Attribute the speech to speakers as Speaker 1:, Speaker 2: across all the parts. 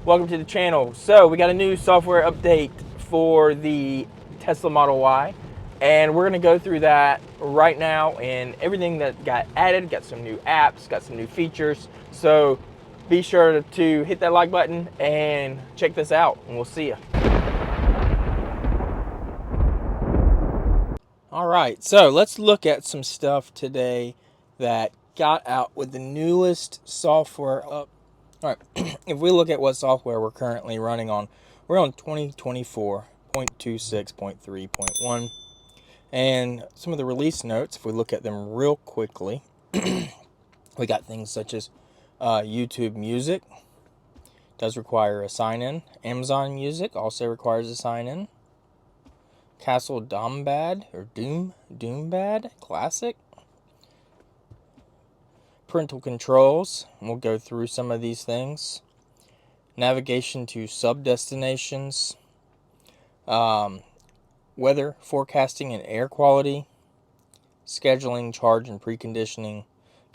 Speaker 1: Welcome to the channel. So we got a new software update for the Tesla Model Y, and we're going to go through that right now and everything that got added. Got some new apps, got some new features. So be sure to hit that like button and check this out, and we'll see you. All right, so let's look at some stuff today that got out with the newest software up. All right, if we look at what software we're currently running on, we're on 2024.26.3.1. And some of the release notes, if we look at them real quickly, we got things such as YouTubeMusic does require a sign-in. Amazon Music also requires a sign-in. Castle Doombad or Doombad Classic. Parental controls, and we'll go through some of these things. Navigation to sub-destinations. Weather forecasting and air quality. Scheduling, charge, and preconditioning.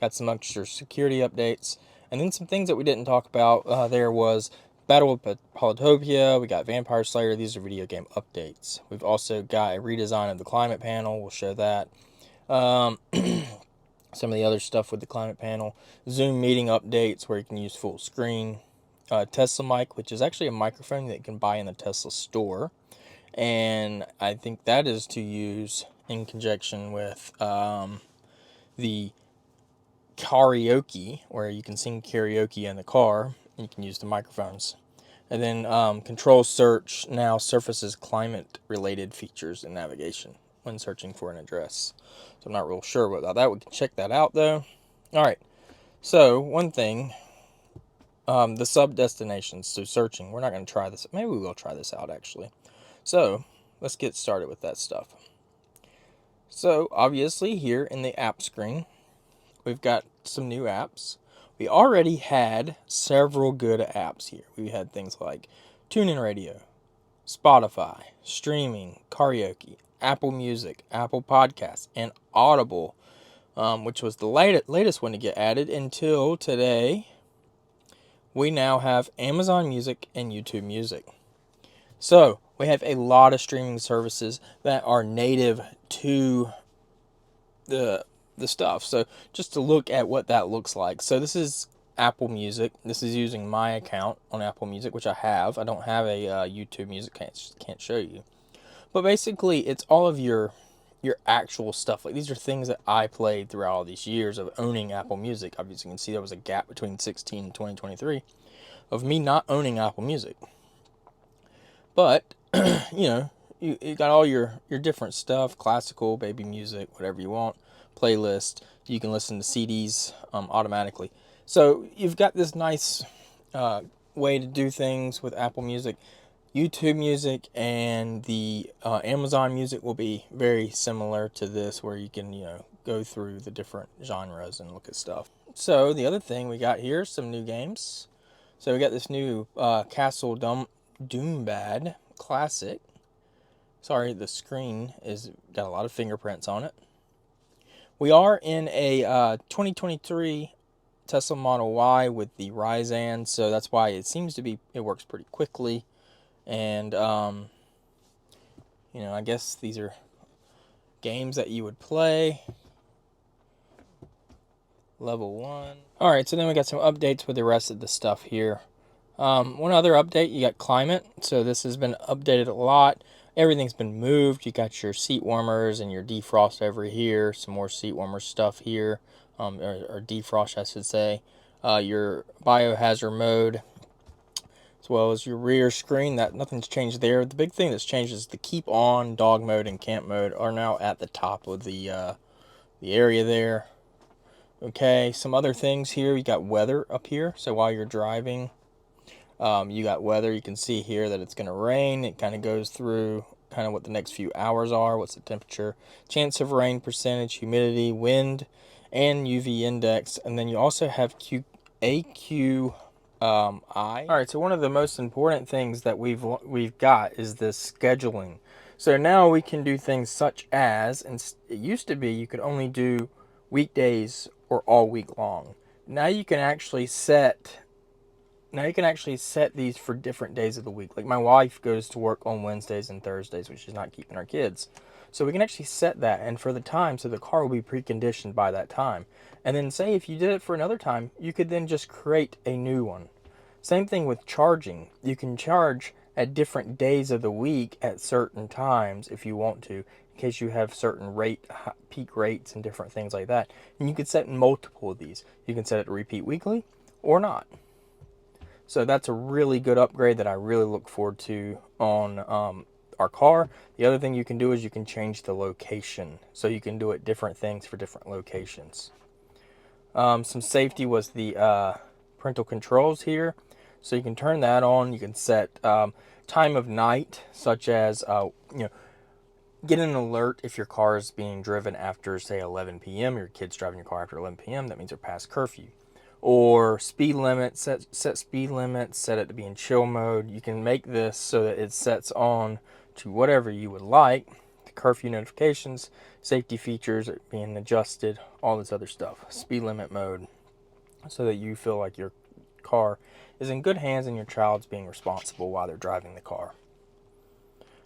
Speaker 1: Got some extra security updates. And then some things that we didn't talk about. There was Battle of Polytopia. We got Vampire Slayer. These are video game updates. We've also got a redesign of the climate panel. We'll show that. Some of the other stuff with the climate panel. Zoom meeting updates where you can use full screen. Tesla mic, which is actually a microphone that you can buy in the Tesla store. And I think that is to use in conjunction with the karaoke, where you can sing karaoke in the car and you can use the microphones. And then control search now surfaces climate related features in navigation when searching for an address. So I'm not real sure about that. We can check that out though. Alright, so one thing, the sub destinations, so searching, we're not going to try this. Maybe we will try this out actually. So let's get started with that stuff. So obviously here in the app screen, we've got some new apps. We already had several good apps here. We had things like TuneIn Radio, Spotify, streaming, karaoke, Apple Music, Apple Podcasts, and Audible, which was the latest one to get added until today. We now have Amazon Music and YouTube Music. So we have a lot of streaming services that are native to the stuff. So just to look at what that looks like. So this is Apple Music. This is using my account on Apple Music, which I have. I don't have a YouTube Music. Can't show you. But basically, it's all of your actual stuff. Like these are things that I played throughout all these years of owning Apple Music. Obviously, you can see there was a gap between 2016 and 2023 of me not owning Apple Music. But you know, you got all your different stuff, classical, baby music, whatever you want, playlist. You can listen to CDs automatically. So you've got this nice way to do things with Apple Music. YouTube Music and the Amazon Music will be very similar to this, where you can, go through the different genres and look at stuff. So the other thing we got here, some new games. So we got this new Castle Doombad Classic. Sorry, the screen is got a lot of fingerprints on it. We are in a 2023 Tesla Model Y with the Ryzen, so that's why it seems to be, it works pretty quickly. And, I guess these are games that you would play. Level 1. Alright, so then we got some updates with the rest of the stuff here. One other update, you got climate. So this has been updated a lot. Everything's been moved. You got your seat warmers and your defrost over here. Some more seat warmer stuff here. Or defrost, I should say. Your biohazard mode, as well as your rear screen. That nothing's changed there. The big thing that's changed is the keep on, dog mode, and camp mode are now at the top of the area there. Okay, some other things here. You got weather up here. So while you're driving, you got weather. You can see here that it's going to rain. It kind of goes through kind of what the next few hours are. What's the temperature, chance of rain, percentage, humidity, wind, and UV index. And then you also have AQI. All right, so one of the most important things that we've got is this scheduling. So now we can do things such as, and it used to be you could only do weekdays or all week long. Now you can actually set Now you can actually set these for different days of the week. Like my wife goes to work on Wednesdays and Thursdays, which is not keeping our kids. So we can actually set that, and for the time, so the car will be preconditioned by that time. And then say if you did it for another time, you could then just create a new one. Same thing with charging. You can charge at different days of the week at certain times if you want to, in case you have certain peak rates and different things like that. And you could set multiple of these. You can set it to repeat weekly or not. So that's a really good upgrade that I really look forward to on our car. The other thing you can do is you can change the location. So you can do it different things for different locations. Some safety was the parental controls here. So you can turn that on. You can set time of night, such as get an alert if your car is being driven after, say, 11 p.m. Your kid's driving your car after 11 p.m. That means they're past curfew. Or speed limit, set speed limits, set it to be in chill mode. You can make this so that it sets on to whatever you would like. The curfew notifications, safety features are being adjusted, all this other stuff. Speed limit mode, so that you feel like your car is in good hands and your child's being responsible while they're driving the car.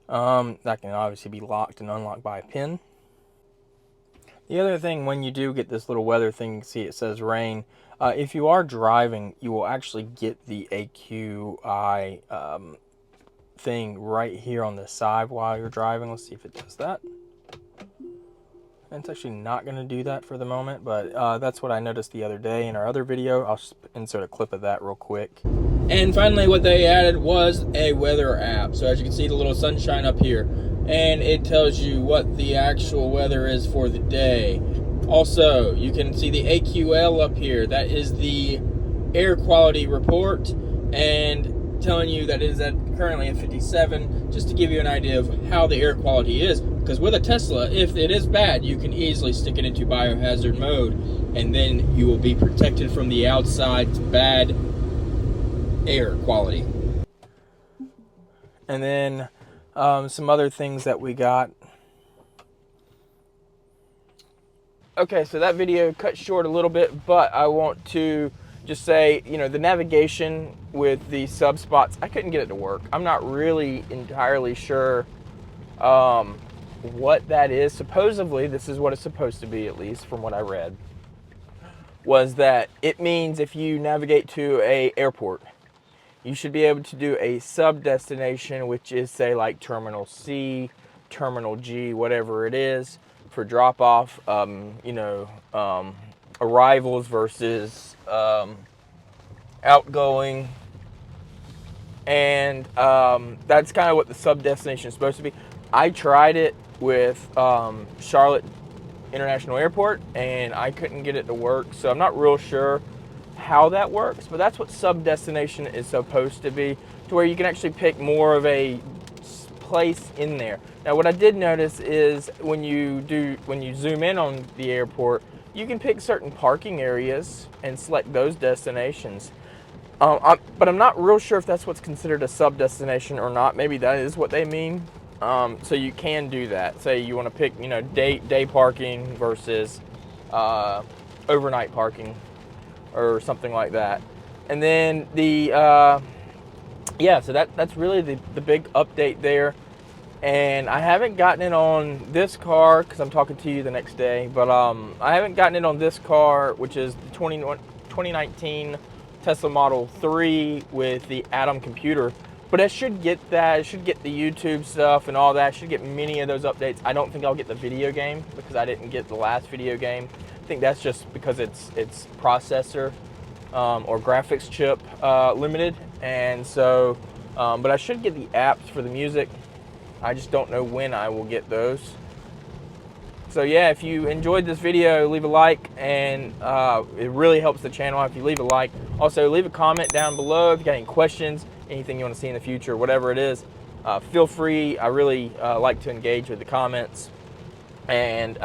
Speaker 1: That can obviously be locked and unlocked by a pin. The other thing, when you do get this little weather thing, you can see it says rain. If you are driving, you will actually get the AQI thing right here on the side while you're driving. Let's see if it does that. And it's actually not going to do that for the moment, but that's what I noticed the other day in our other video. I'll just insert a clip of that real quick. And finally, what they added was a weather app. So as you can see, the little sunshine up here, and it tells you what the actual weather is for the day. Also, you can see the AQL up here. That is the air quality report, and telling you that it is currently at 57, just to give you an idea of how the air quality is. Because with a Tesla, if it is bad, you can easily stick it into biohazard mode, and then you will be protected from the outside bad air quality. And then some other things that we got. Okay, so that video cut short a little bit, but I want to just say, the navigation with the sub spots, I couldn't get it to work. I'm not really entirely sure what that is. Supposedly, this is what it's supposed to be, at least from what I read, was that it means if you navigate to a airport, you should be able to do a sub destination, which is, say, like Terminal C, Terminal G, whatever it is, for drop off, arrivals versus outgoing. And that's kind of what the sub destination is supposed to be. I tried it with Charlotte International Airport, and I couldn't get it to work, so I'm not real sure how that works, but that's what sub destination is supposed to be, to where you can actually pick more of a place in there. Now, what I did notice is when you zoom in on the airport, you can pick certain parking areas and select those destinations. But I'm not real sure if that's what's considered a sub destination or not. Maybe that is what they mean. So you can do that. Say you want to pick, day parking versus overnight parking or something like that. And then so that's really the big update there. And I haven't gotten it on this car because I'm talking to you the next day, but I haven't gotten it on this car, which is the 2019 Tesla Model 3 with the Atom computer. But I should get that. I should get the YouTube stuff and all that. I should get many of those updates. I don't think I'll get the video game because I didn't get the last video game. I think that's just because it's processor or graphics chip limited. And so, but I should get the apps for the music. I just don't know when I will get those. So yeah, if you enjoyed this video, leave a like, and it really helps the channel if you leave a like. Also, leave a comment down below if you got any questions, anything you want to see in the future, whatever it is. Feel free. I really like to engage with the comments. And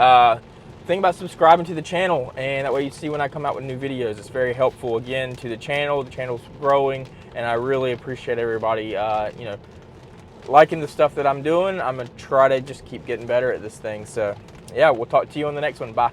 Speaker 1: think about subscribing to the channel, and that way you see when I come out with new videos. It's very helpful, again, to the channel. The channel's growing, and I really appreciate everybody, liking the stuff that I'm doing. I'm going to try to just keep getting better at this thing. So yeah, we'll talk to you on the next one. Bye.